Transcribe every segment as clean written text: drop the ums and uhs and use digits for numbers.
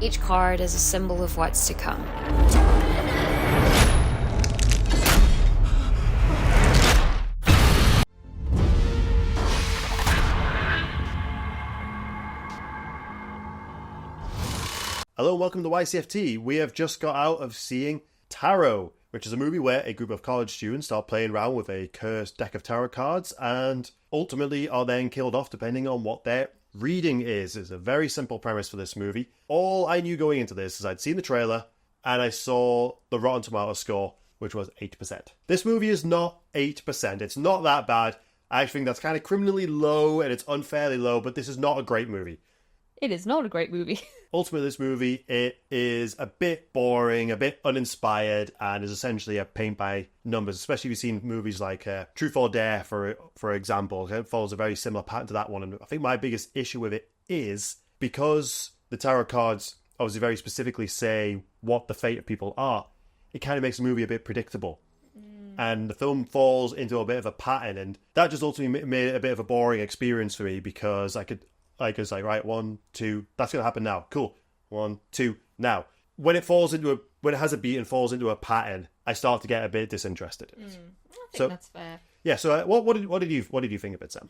Each card is a symbol of what's to come. Hello and welcome to Ycft. We have just got out of seeing Tarot, which is a movie where a group of college students start playing around with a cursed deck of tarot cards and ultimately are then killed off depending on what their reading is. It's a very simple premise for this movie. All I knew going into this is I'd seen the trailer and I saw the Rotten Tomatoes score, which was 8%. This movie is not 8%. It's not that bad. I think that's kind of criminally low and it's unfairly low, but this is not a great movie. It is not a great movie. Ultimately, this movie, it is a bit boring, a bit uninspired, and is essentially a paint by numbers, especially if you've seen movies like Truth or Dare, for example. It follows a very similar pattern to that one, and I think my biggest issue with it is because the tarot cards obviously very specifically say what the fate of people are, it kind of makes the movie a bit predictable. And the film falls into a bit of a pattern, and that just ultimately made it a bit of a boring experience for me because it's like, right, 1, 2, that's going to happen now. Cool. 1, 2, now. When it has a beat and falls into a pattern, I start to get a bit disinterested in it. I think that's fair. Yeah, so what did you think of it, Sam?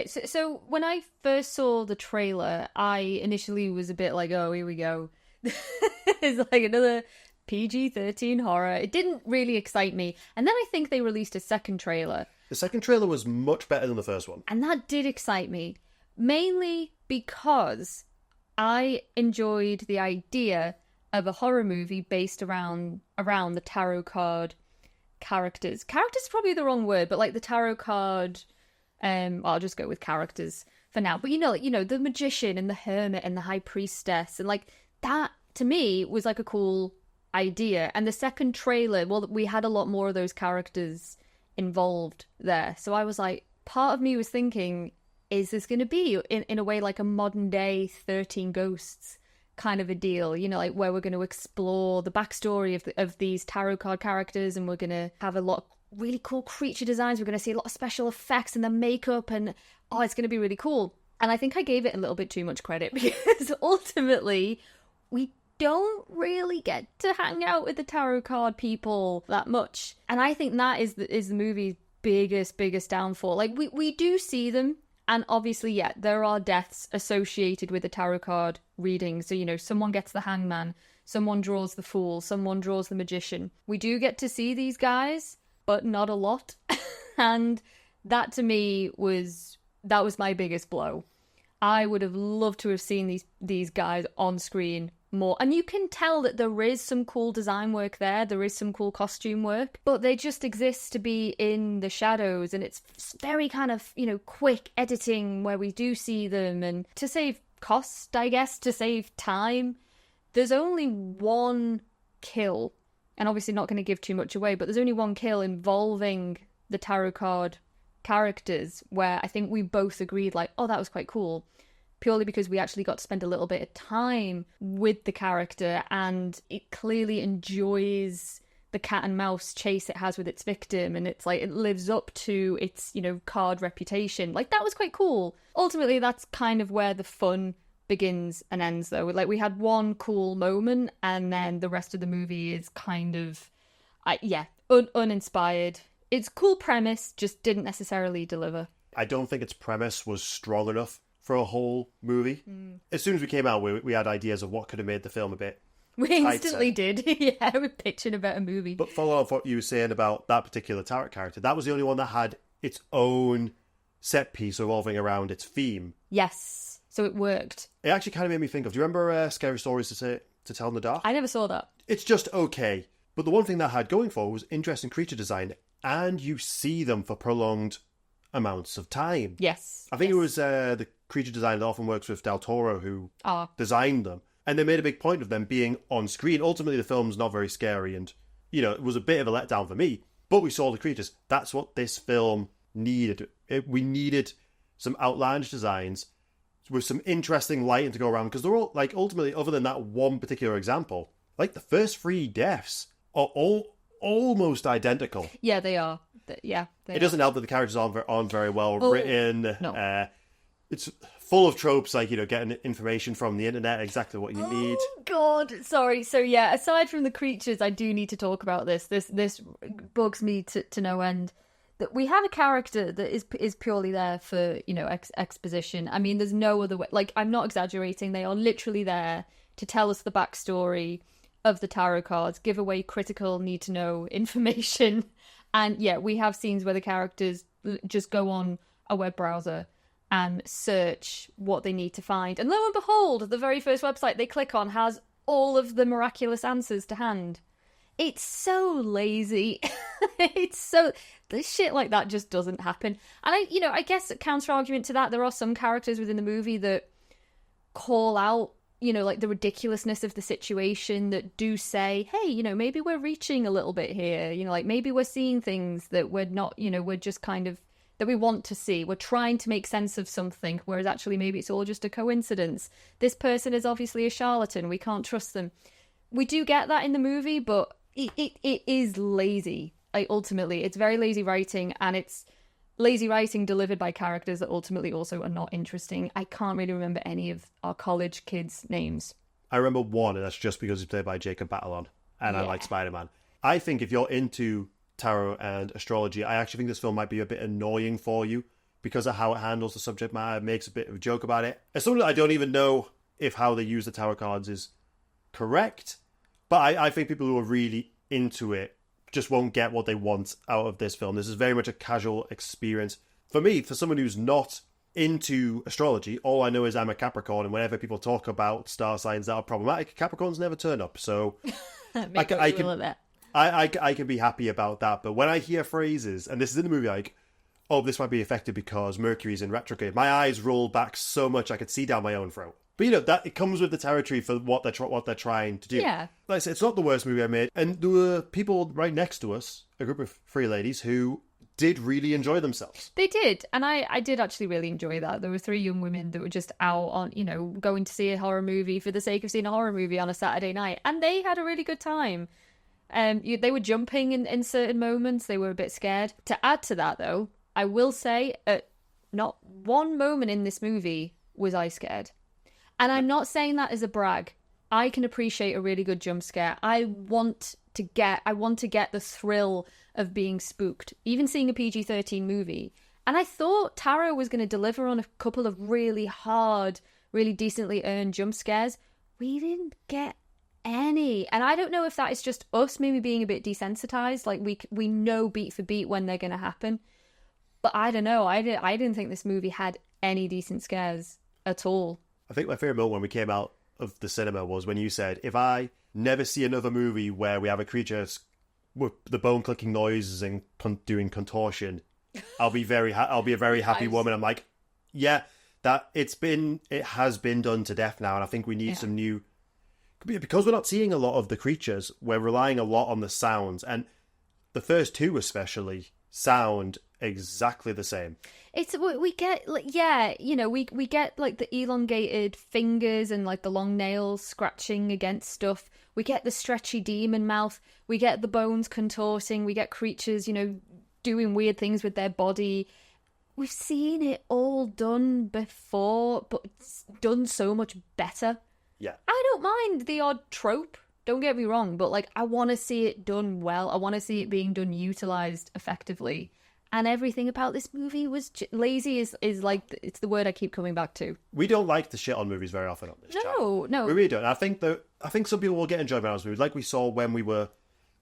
So when I first saw the trailer, I initially was a bit like, oh, here we go. It's like another PG-13 horror. It didn't really excite me. And then I think they released a second trailer. The second trailer was much better than the first one. And that did excite me. Mainly because I enjoyed the idea of a horror movie based around the tarot card characters. Characters is probably the wrong word, but like the tarot card, I'll just go with characters for now. But you know, the magician and the hermit and the high priestess, and like that to me was like a cool idea. And the second trailer, well, we had a lot more of those characters involved there. So I was like, part of me was thinking, is this going to be, in a way, like a modern day 13 Ghosts kind of a deal? You know, like where we're going to explore the backstory of these tarot card characters, and we're going to have a lot of really cool creature designs. We're going to see a lot of special effects and the makeup, and it's going to be really cool. And I think I gave it a little bit too much credit because ultimately we don't really get to hang out with the tarot card people that much. And I think that is the movie's biggest downfall. Like we do see them. And obviously, yeah, there are deaths associated with the tarot card reading. So, you know, someone gets the hangman, someone draws the fool, someone draws the magician. We do get to see these guys, but not a lot. And that to me was my biggest blow. I would have loved to have seen these guys on screen more. And you can tell that there is some cool design work there. There is some cool costume work, but they just exist to be in the shadows. And it's very kind of, you know, quick editing where we do see them. And to save cost, I guess, to save time, there's only one kill. And obviously not going to give too much away, but there's only one kill involving the tarot card characters where I think we both agreed like, oh, that was quite cool. Purely because we actually got to spend a little bit of time with the character, and it clearly enjoys the cat and mouse chase it has with its victim, and it's like it lives up to its, you know, card reputation. Like that was quite cool. Ultimately, that's kind of where the fun begins and ends, though. Like we had one cool moment, and then the rest of the movie is kind of, uninspired. It's a cool premise, just didn't necessarily deliver. I don't think its premise was strong enough for a whole movie. As soon as we came out, we had ideas of what could have made the film a bit We instantly did. Yeah, we're pitching about a movie. But follow on what you were saying about that particular tarot character, that was the only one that had its own set piece revolving around its theme. Yes, so it worked. It actually kind of made me think of, do you remember Scary Stories to Tell in the Dark? I never saw that. It's just okay. But the one thing that had going for it was interesting creature design, and you see them for prolonged amounts of time. Yes. I think it was the creature design that often works with Del Toro who designed them. And they made a big point of them being on screen. Ultimately, the film's not very scary and, you know, it was a bit of a letdown for me. But we saw the creatures. That's what this film needed. We needed some outlandish designs with some interesting lighting to go around. Because they're all, like, ultimately, other than that one particular example, like, the first 3 deaths are all almost identical. Yeah, they are. It doesn't help that the characters aren't very well written. No. It's full of tropes like, getting information from the internet, exactly what you need. Oh God, sorry. So yeah, aside from the creatures, I do need to talk about this. This bugs me to no end. That we have a character that is purely there for exposition. I mean, there's no other way. Like, I'm not exaggerating. They are literally there to tell us the backstory of the tarot cards, give away critical need to know information, and yeah, we have scenes where the characters just go on a web browser and search what they need to find, and lo and behold, the very first website they click on has all of the miraculous answers to hand. It's so lazy. This shit like that just doesn't happen. And I guess a counter argument to that, there are some characters within the movie that call out, like the ridiculousness of the situation, that do say, hey, maybe we're reaching a little bit here. Like maybe we're seeing things that we're not, we're just kind of, that we want to see. We're trying to make sense of something, whereas actually maybe it's all just a coincidence. This person is obviously a charlatan. We can't trust them. We do get that in the movie, but it is lazy. Like, ultimately, it's very lazy writing, and it's lazy writing delivered by characters that ultimately also are not interesting. I can't really remember any of our college kids' names. I remember one, and that's just because he's played by Jacob Batalon, and I like Spider-Man. I think if you're into tarot and astrology, I actually think this film might be a bit annoying for you because of how it handles the subject matter. It makes a bit of a joke about it. As someone that I don't even know if how they use the tarot cards is correct, but I think people who are really into it just won't get what they want out of this film. This is very much a casual experience. For me, for someone who's not into astrology, all I know is I'm a Capricorn, and whenever people talk about star signs that are problematic, Capricorns never turn up. So I can be happy about that. But when I hear phrases, and this is in the movie, like, oh, this might be affected because Mercury's in retrograde, my eyes roll back so much I could see down my own throat. But that it comes with the territory for what they're trying to do. Yeah. Like I said, it's not the worst movie I made. And there were people right next to us, a group of three ladies, who did really enjoy themselves. They did. And I did actually really enjoy that. There were three young women that were just out on, going to see a horror movie for the sake of seeing a horror movie on a Saturday night. And they had a really good time. They were jumping in certain moments. They were a bit scared. To add to that, though, I will say at not one moment in this movie was I scared. And I'm not saying that as a brag. I can appreciate a really good jump scare. I want to get the thrill of being spooked, even seeing a PG-13 movie. And I thought Taro was going to deliver on a couple of really hard, really decently earned jump scares. We didn't get any. And I don't know if that is just us maybe being a bit desensitized. Like we know beat for beat when they're going to happen. But I don't know. I didn't think this movie had any decent scares at all. I think my favourite moment when we came out of the cinema was when you said, if I never see another movie where we have a creature with the bone-clicking noises and doing contortion, I'll be a very happy woman. I'm like, yeah, it has been done to death now, and I think we need some new... Because we're not seeing a lot of the creatures, we're relying a lot on the sounds, and the first two especially sound exactly the same. We get we get like the elongated fingers and like the long nails scratching against stuff. We get the stretchy demon mouth. We get the bones contorting. We get creatures, doing weird things with their body. We've seen it all done before, but it's done so much better. Yeah. I don't mind the odd trope. Don't get me wrong, but like I want to see it done well. I want to see it being done, utilized effectively. And everything about this movie was lazy. Is like it's the word I keep coming back to. We don't like to shit on movies very often on this channel. No, we really don't. I think some people will get enjoyment out of this movie, like we saw when we were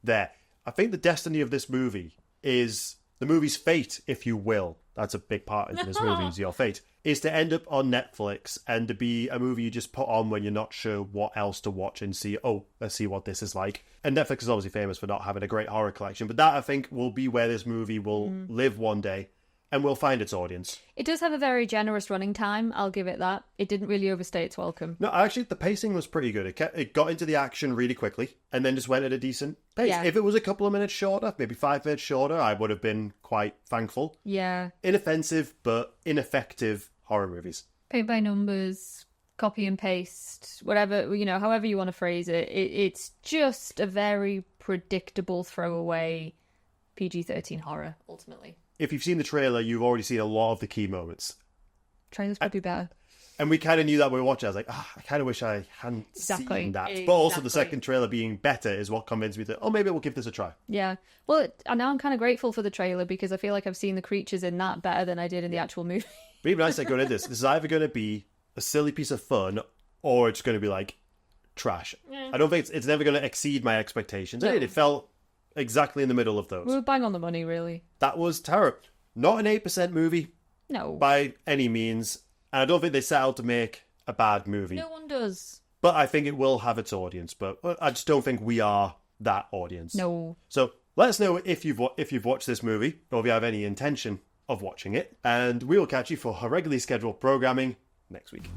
there. I think the destiny of this movie is the movie's fate, if you will. That's a big part of this movie. Is your fate is to end up on Netflix and to be a movie you just put on when you're not sure what else to watch and see. Oh, let's see what this is like. And Netflix is obviously famous for not having a great horror collection, but that I think will be where this movie will live one day and will find its audience. It does have a very generous running time. I'll give it that. It didn't really overstay its welcome. No, actually, the pacing was pretty good. It got into the action really quickly and then just went at a decent pace. Yeah. If it was a couple of minutes shorter, maybe 5 minutes shorter, I would have been quite thankful. Yeah. Inoffensive, but ineffective horror movies. Paint by numbers, copy and paste, whatever, however you want to phrase it. It's just a very predictable throwaway PG-13 horror, ultimately. If you've seen the trailer, you've already seen a lot of the key moments. Trailer's probably better. And we kind of knew that we were watching. I was like, I kind of wish I hadn't Exactly. seen that. But also the Exactly. second trailer being better is what convinced me that, maybe we'll give this a try. Yeah. Well, and now I'm kind of grateful for the trailer because I feel like I've seen the creatures in that better than I did in the actual movie. But even I said going into this is either going to be a silly piece of fun or it's going to be like trash. I don't think it's never going to exceed my expectations. No. It felt exactly in the middle of those. We were bang on the money, really. That was terrible. Not an 8% movie No. by any means. And I don't think they set out to make a bad movie. No one does. But I think it will have its audience. But I just don't think we are that audience. No. So let us know if you've watched this movie or if you have any intention of watching it. And we will catch you for our regularly scheduled programming next week.